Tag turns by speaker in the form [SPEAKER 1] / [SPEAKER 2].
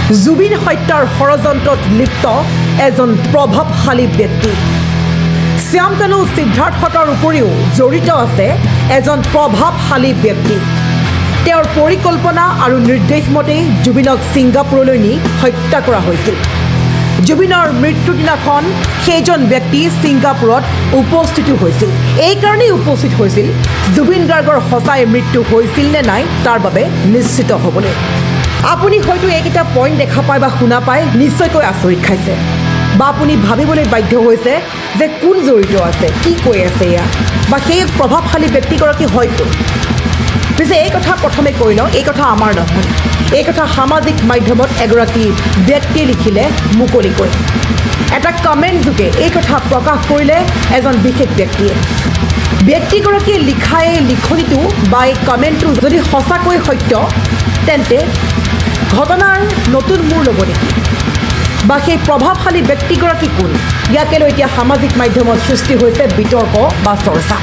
[SPEAKER 1] জুবিন হত্যাৰ ষড়যন্ত্ৰত লিপ্ত এজন প্ৰভাৱশালী ব্যক্তি। শ্যাম কানু সিদ্ধাৰ্থৰ উপৰিও জড়িত আছে এজন প্ৰভাৱশালী ব্যক্তি। তেওঁৰ পৰিকল্পনা আৰু নিৰ্দেশ মতে জুবিনক ছিংগাপুৰলৈ নি হত্যা কৰা হৈছিল। জুবিনৰ মৃত্যুৰ দিনাখন সেইজন ব্যক্তি ছিংগাপুৰত উপস্থিত হৈছিল। এই কাৰণেই উপস্থিত হৈছিল জুবিন গাৰ্গৰ সঁচাই মৃত্যু হৈছিল নে নাই তাৰ বাবে নিশ্চিত হ'বলৈ। আপুনি হয়তো এইকেইটা পইণ্ট দেখা পায় বা শুনা পায় নিশ্চয়কৈ আচৰিত খাইছে, বা আপুনি ভাবিবলৈ বাধ্য হৈছে যে কোন জড়িত আছে, কি কৈ আছে এয়া, বা সেই প্ৰভাৱশালী ব্যক্তিগৰাকী হয়তো। পিছে এই কথা প্ৰথমে কৈ লওঁ, এই কথা আমাৰ নহয়, এই কথা সামাজিক মাধ্যমত এগৰাকী ব্যক্তিয়ে লিখিলে মুকলিকৈ। এটা কমেণ্ট যোগে এই কথা প্ৰকাশ কৰিলে এজন বিশেষ ব্যক্তিয়ে। ব্যক্তিগৰাকীয়ে লিখা এই লিখনিটো বা এই কমেণ্টটো যদি সঁচাকৈ সত্য, তেন্তে ঘটনাৰ নতুন মূৰ ল'ব নেকি, বা সেই প্ৰভাৱশালী ব্যক্তিগৰাকী কোন, ইয়াকে লৈ এতিয়া সামাজিক মাধ্যমত সৃষ্টি হৈছে বিতৰ্ক বা চৰ্চা।